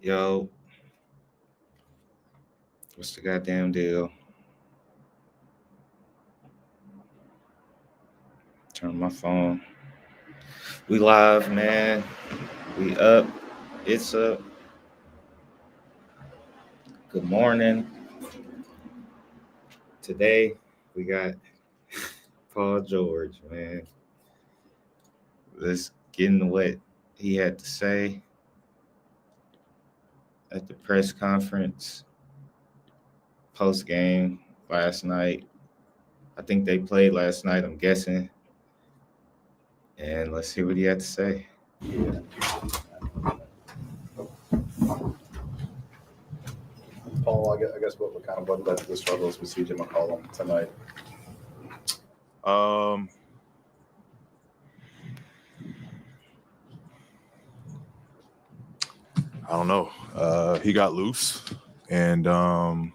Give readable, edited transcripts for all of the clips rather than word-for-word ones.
Yo, what's the goddamn deal? Turn my phone. We live, man. We up. It's up. Good morning. Today we got Paul George, man. Let's get into what he had to say at the press conference post game last night. I think they played last night, I'm guessing. And let's see what he had to say. Paul, I guess what led to the struggles with CJ McCollum tonight? I don't know. He got loose, and thought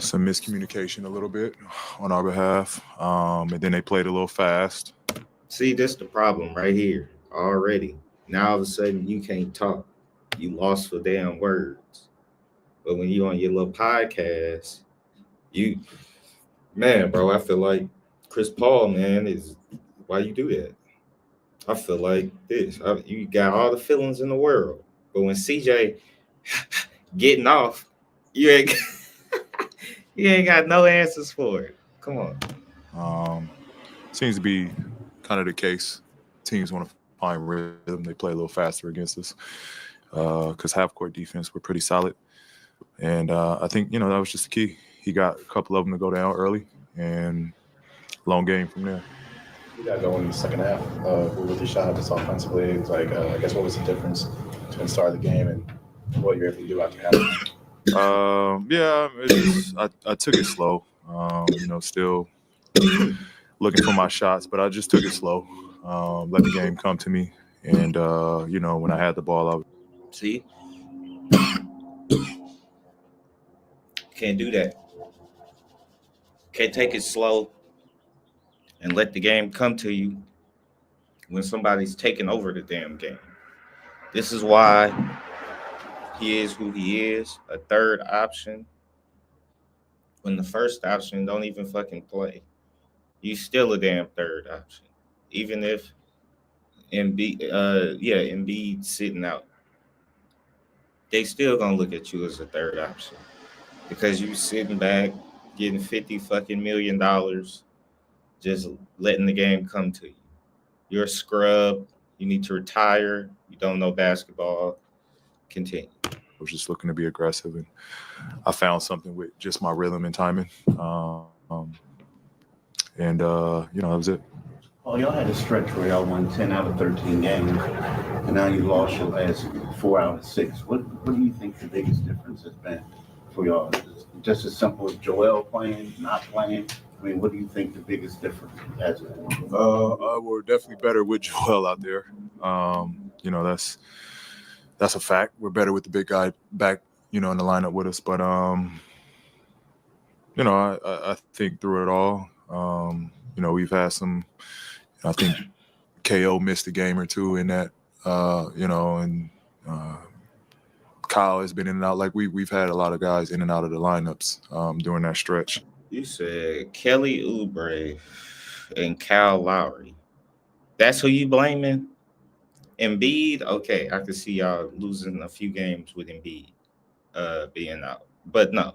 some miscommunication a little bit on our behalf, and then they played a little fast. See, this the problem right here already. Now all of a sudden you can't talk. You lost for damn words. But when you on your little podcast, bro, I feel like Chris Paul, man, is why you do that. I feel like this. You got all the feelings in the world. But when CJ getting off, you ain't you ain't got no answers for it. Come on. Seems to be kind of the case. Teams want to find rhythm. They play a little faster against us because half-court defense were pretty solid. And I think, that was just the key. He got a couple of them to go down early and long game from there. You got going in the second half with your shot just offensively. It's like, I guess what was the difference between the start of the game and what you're able to do after half? I took it slow. Still looking for my shots, but I just took it slow. Let the game come to me. And, when I had the ball, I would. See? Can't do that. Can't take it slow and let the game come to you when somebody's taking over the damn game. This is why he is who he is, a third option. When the first option don't even fucking play, you still a damn third option. Even if Embiid sitting out, they still gonna look at you as a third option because you sitting back getting $50 million, just letting the game come to you. You're a scrub. You need to retire. You don't know basketball. Continue. I was just looking to be aggressive, and I found something with just my rhythm and timing. That was it. Well, y'all had a stretch where y'all won 10 out of 13 games, and now you lost your last 4 out of 6. What do you think the biggest difference has been for y'all? Just as simple as Joel playing, not playing? I mean, what do you think the biggest difference has been? We're definitely better with Joel out there. That's a fact. We're better with the big guy back, in the lineup with us. But, I think through it all, we've had some – I think KO missed a game or two in that, and Kyle has been in and out. Like we've had a lot of guys in and out of the lineups during that stretch. You said Kelly Oubre and Kyle Lowry. That's who you blaming? Embiid? Okay, I can see y'all losing a few games with Embiid being out. But no,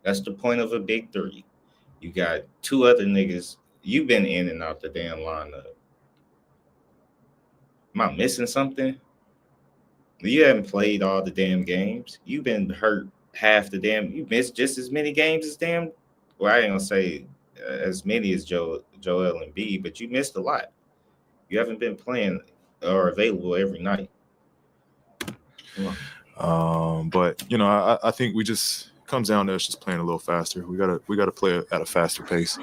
that's the point of a big three. You got two other niggas. You've been in and out the damn lineup. Am I missing something? You haven't played all the damn games. You've been hurt half the damn. You missed just as many games as damn. Well, I ain't gonna say as many as Joel Embiid, but you missed a lot. You haven't been playing or available every night. But I think we just comes down to us just playing a little faster. We gotta play at a faster pace.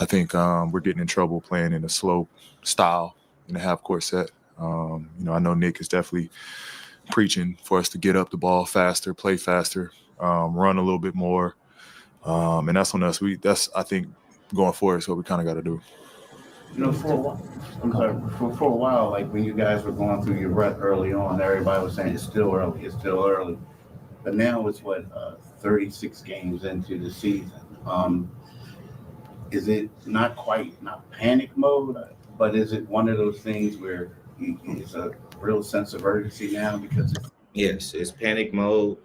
I think we're getting in trouble playing in a slow style in the half-court set. I know Nick is definitely preaching for us to get up the ball faster, play faster, run a little bit more, and that's on us. I think going forward is what we kind of got to do. You know, for a while, I'm sorry, for a while, like when you guys were going through your rut early on, everybody was saying it's still early, it's still early. But now it's what, 36 games into the season. Is it not quite not panic mode, but is it one of those things where it's a real sense of urgency now because it's Yes, it's panic mode.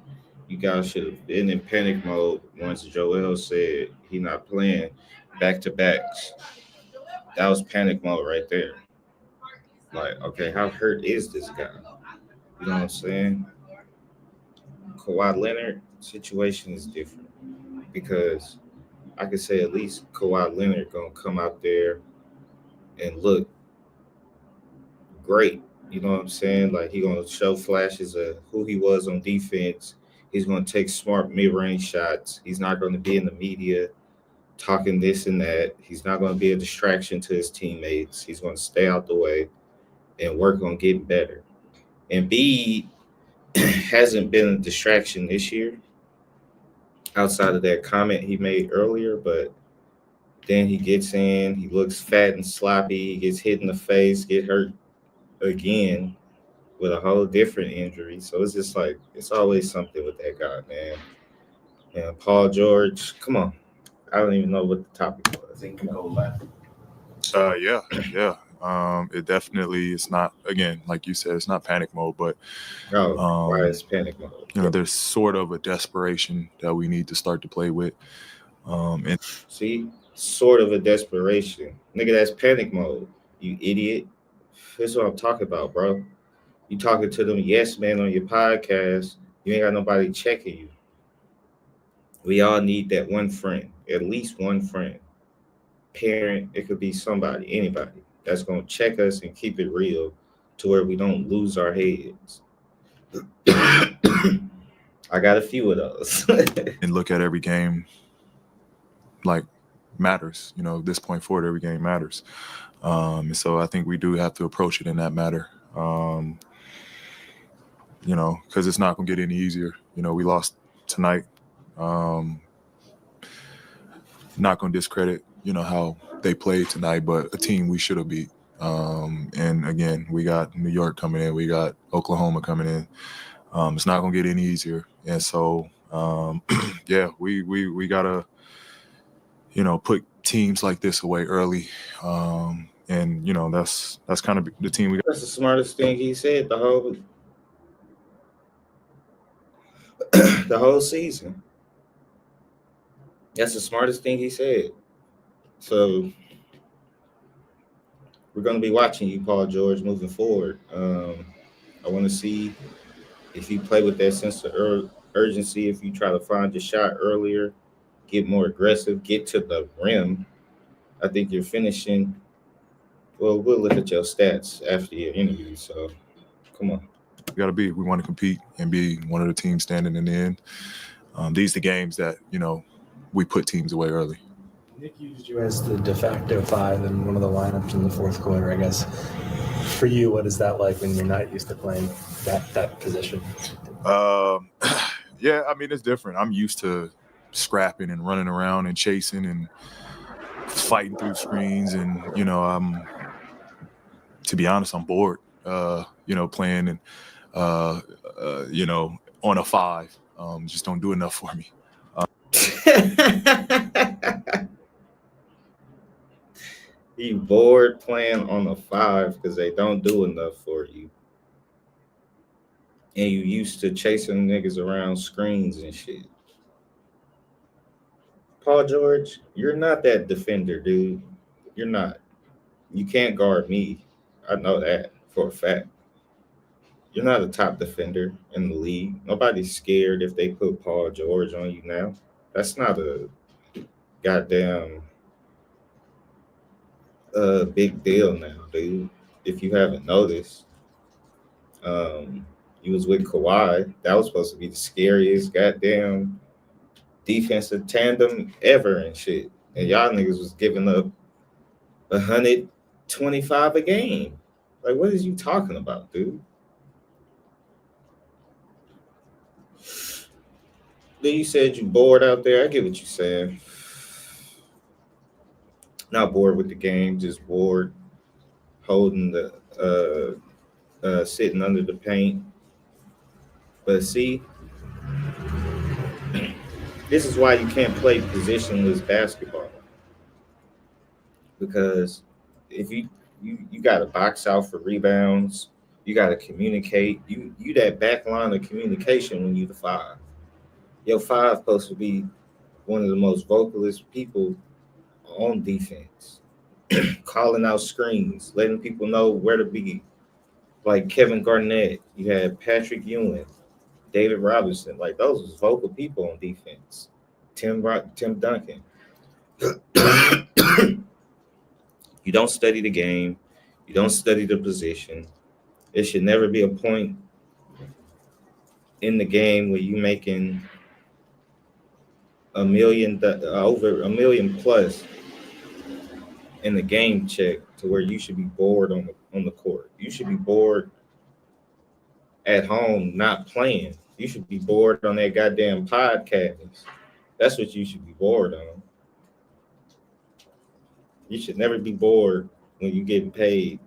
You guys should have been in panic mode once Joel said he not playing back to backs. That was panic mode right there. Like, okay, how hurt is this guy? You know what I'm saying? Kawhi Leonard situation is different because I could say at least Kawhi Leonard gonna come out there and look great. You know what I'm saying? Like he gonna show flashes of who he was on defense. He's gonna take smart mid-range shots. He's not gonna be in the media talking this and that. He's not gonna be a distraction to his teammates. He's gonna stay out the way and work on getting better. And B hasn't been a distraction this year outside of that comment he made earlier, but then he gets in, he looks fat and sloppy, he gets hit in the face, get hurt again with a whole different injury. So it's just like it's always something with that guy, man. And Paul George, come on. I don't even know what the topic was. thing can go left. Yeah, yeah. It definitely is not, again, like you said, it's not panic mode, but Oh, why is panic mode? you know, there's sort of a desperation that we need to start to play with. And See, sort of a desperation. Nigga, that's panic mode. You idiot. That's what I'm talking about, bro. You talking to them yes man on your podcast. You ain't got nobody checking you. We all need that one friend, at least one friend. Parent, it could be somebody, anybody that's gonna check us and keep it real to where we don't lose our heads. I got a few of those. and look at every game like matters. You know, at this point forward, every game matters. And so I think we do have to approach it in that matter. You know, because it's not going to get any easier. You know, we lost tonight. Not going to discredit, you know, how they played tonight, but a team we should have beat. And again, we got New York coming in. We got Oklahoma coming in. It's not going to get any easier. And so, yeah, we got to, you know, put teams like this away early. And, you know, that's kind of the team we got. That's the smartest thing he said the whole season. That's the smartest thing he said. So we're going to be watching you, Paul George, moving forward. I want to see if you play with that sense of urgency, if you try to find your shot earlier, get more aggressive, get to the rim. I think you're finishing. Well, we'll look at your stats after your interview. So come on. We want to compete and be one of the teams standing in the end. These are the games that, you know, we put teams away early. Nick used you as the de facto five in one of the lineups in the fourth quarter. I guess for you, what is that like when you're not used to playing that position? Yeah, I mean, it's different. I'm used to scrapping and running around and chasing and fighting through screens. And, you know, to be honest, I'm bored, you know, playing and, you know, on a five. Just don't do enough for me. You bored playing on a five because they don't do enough for you. And you used to chasing niggas around screens and shit. Paul George, you're not that defender, dude. You're not. You can't guard me. I know that for a fact. You're not a top defender in the league. Nobody's scared if they put Paul George on you now. That's not a goddamn big deal now, dude. If you haven't noticed, he was with Kawhi. That was supposed to be the scariest goddamn defensive tandem ever and shit. And y'all niggas was giving up 125 a game. Like, what is you talking about, dude? Then you said you bored out there. I get what you're saying. Not bored with the game, just bored holding the sitting under the paint. But see, this is why you can't play positionless basketball, because if you got to box out for rebounds, you got to communicate. You that back line of communication when you the five. Your five supposed to be one of the most vocalist people on defense, calling out screens, letting people know where to be. Like Kevin Garnett, you had Patrick Ewing, David Robinson, like those was vocal people on defense. Tim Duncan. You don't study the game. You don't study the position. It should never be a point in the game where you making over $1 million plus in the game check to where you should be bored on the court. You should be bored at home not playing. You should be bored on that goddamn podcast. That's what you should be bored on. You should never be bored when you're getting paid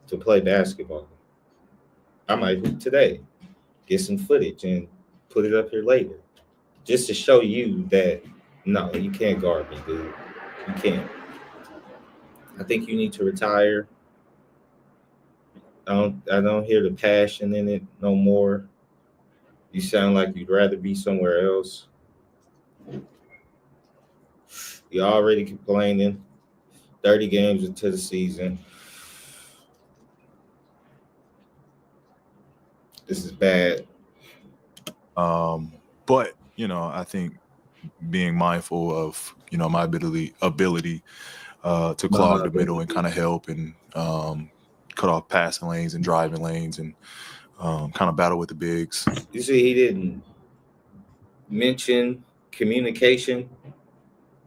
to play basketball. I might today get some footage and put it up here later, just to show you that no, you can't guard me, dude. You can't. I think you need to retire. I don't hear the passion in it no more. You sound like you'd rather be somewhere else. You're already complaining 30 games into the season. This is bad. But I think being mindful of my ability to clog the middle and kind of help and cut off passing lanes and driving lanes and kind of battle with the bigs. You see, he didn't mention communication.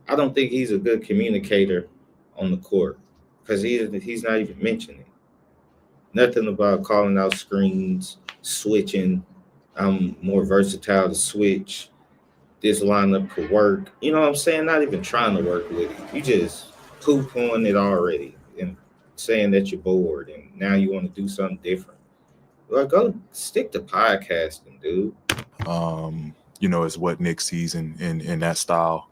I don't think he's a good communicator on the court because he's not even mentioning nothing about calling out screens, switching. I'm more versatile to switch. This lineup could work. You know what I'm saying? Not even trying to work with it. You just poo-pooing it already and saying that you're bored and now you want to do something different. Well, go stick to podcasting, dude. Is what Nick sees in that style.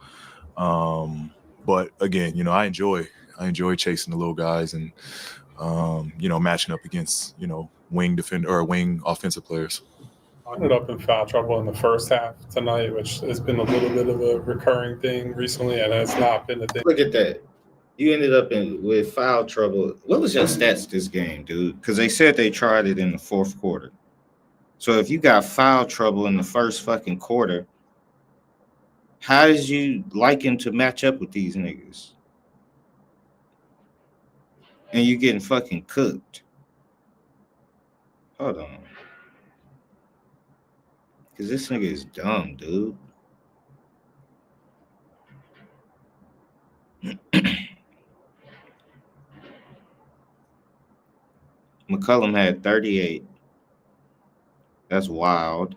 But again, I enjoy chasing the little guys and matching up against wing defender or wing offensive players. I ended up in foul trouble in the first half tonight, which has been a little bit of a recurring thing recently, and it's not been a thing. Look at that. You ended up with foul trouble. What was your stats this game, dude? Because they said they tried it in the fourth quarter. So if you got foul trouble in the first fucking quarter, how did you like him to match up with these niggas? And you getting fucking cooked. Hold on. Because this nigga is dumb, dude. McCollum had 38. That's wild.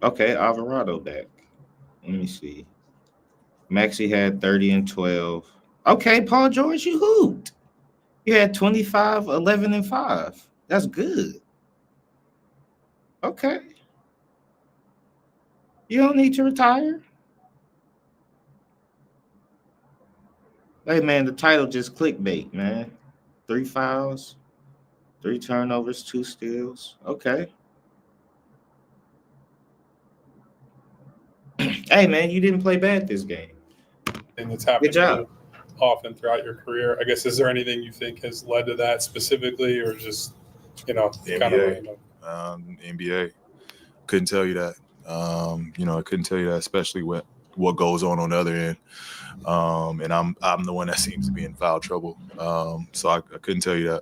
Okay, Alvarado back. Let me see. Maxey had 30 and 12. Okay, Paul George, you hooped. You had 25, 11, and 5. That's good. Okay. You don't need to retire. Hey, man, the title just clickbait, man. 3 fouls, 3 turnovers, 2 steals. Okay. Hey, man, you didn't play bad this game. And it's happened Good job. often throughout your career. I guess, is there anything you think has led to that specifically, or just, kind of random? NBA. Couldn't tell you that. I couldn't tell you that, especially what goes on the other end. And I'm the one that seems to be in foul trouble. So I couldn't tell you that.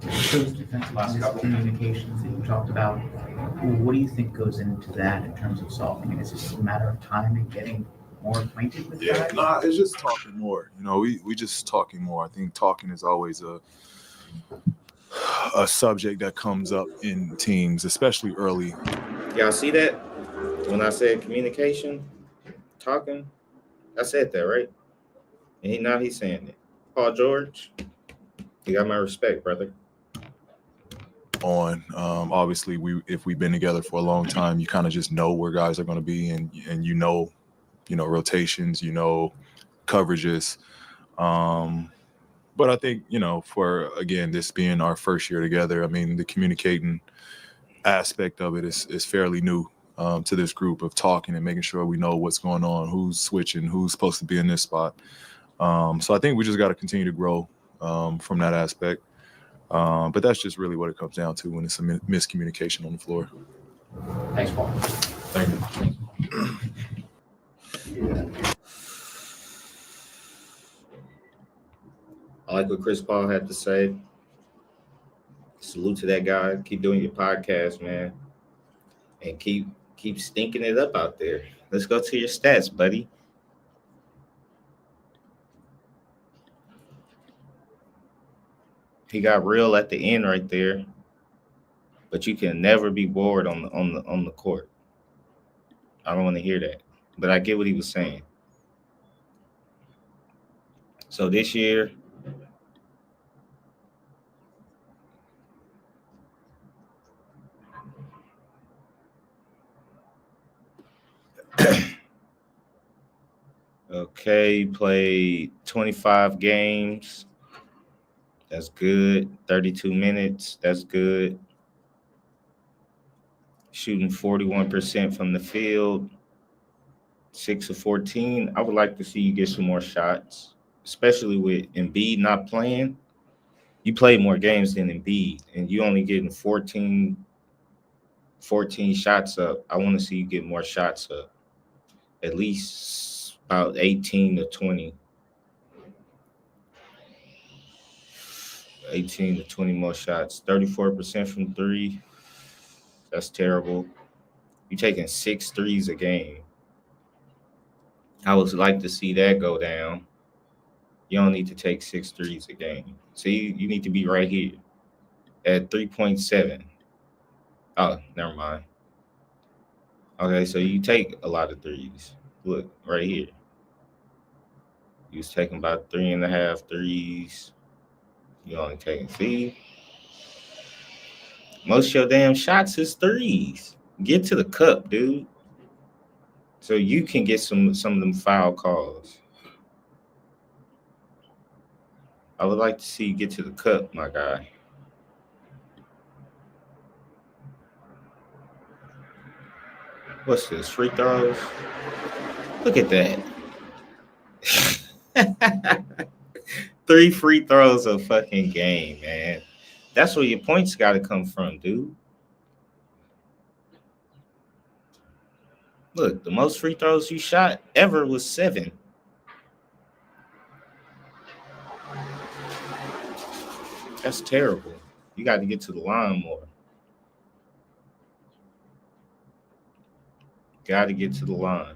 Those defensive miscommunications that you talked about, what do you think goes into that in terms of solving it? Is it just a matter of time and getting more acquainted with guys? It's just talking more. We just talking more. I think talking is always a subject that comes up in teams, especially early. Y'all see that? When I said communication, talking, I said that, right? And now he's saying it. Paul George, you got my respect, brother. On obviously, if we've been together for a long time, you kind of just know where guys are going to be, and you know rotations, coverages. But I think for again this being our first year together, I mean the communicating aspect of it is fairly new to this group of talking and making sure we know what's going on, who's switching, who's supposed to be in this spot. So I think we just got to continue to grow from that aspect. But that's just really what it comes down to when it's a miscommunication on the floor. Thanks, Paul. Thank you. I like what Chris Paul had to say. Salute to that guy. Keep doing your podcast, man. And keep stinking it up out there. Let's go to your stats, buddy. He got real at the end right there. But you can never be bored on the court. I don't want to hear that. But I get what he was saying. So this year, okay, played 25 games. That's good. 32 minutes. That's good. Shooting 41% from the field. 6 of 14. I would like to see you get some more shots, especially with Embiid not playing. You play more games than Embiid, and you only getting 14 shots up. I want to see you get more shots up. At least about 18 to 20. 18 to 20 more shots. 34% from three. That's terrible. You're taking 6 threes a game. I would like to see that go down. You don't need to take 6 threes a game. So you need to be right here at 3.7. Oh, never mind. Okay, so you take a lot of threes. Look, right here. You was taking about 3.5 threes. You only taking, see? Most of your damn shots is threes. Get to the cup, dude. So you can get some of them foul calls. I would like to see you get to the cup, my guy. What's this? Free throws? Look at that. 3 free throws a fucking game, man. That's where your points got to come from, dude. Look, the most free throws you shot ever was 7. That's terrible. You got to get to the line more. Got to get to the line.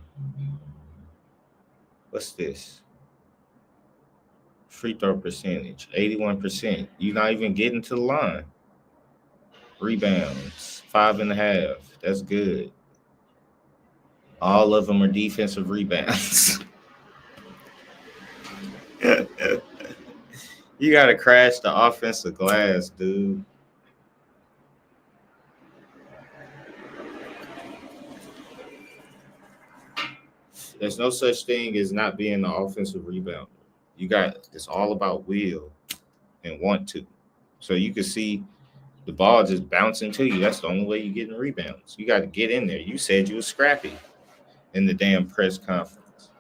What's this? Free throw percentage, 81%. You're not even getting to the line. Rebounds, 5.5. That's good. All of them are defensive rebounds. You got to crash the offensive glass, dude. There's no such thing as not being the offensive rebounder. It's all about will and want to. So you can see the ball just bouncing to you. That's the only way you're getting rebounds. You got to get in there. You said you were scrappy in the damn press conference.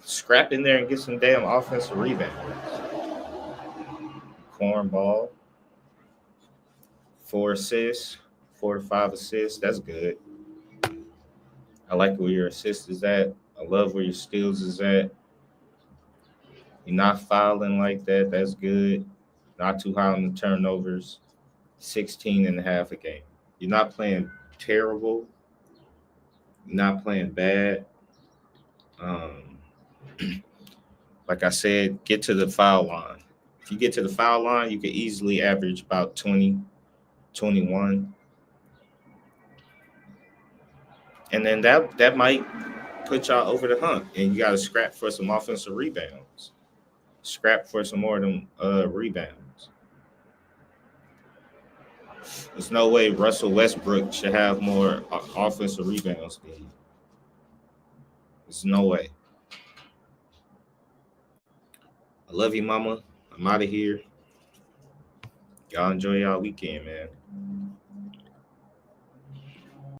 Scrap in there and get some damn offensive rebounds. Cornball. 4 assists, 4 to 5 assists. That's good. I like where your assist is at. I love where your steals is at. You're not fouling like that. That's good. Not too high on the turnovers. 16.5 a game. You're not playing terrible. You're not playing bad. Like I said, get to the foul line. If you get to the foul line, you can easily average about 20, 21. And then that might put y'all over the hump, and you got to scrap for some offensive rebounds. Scrap for some more of them rebounds. There's no way Russell Westbrook should have more offensive rebounds than you. There's no way. I love you, mama. I'm out of here. Y'all enjoy y'all weekend, man.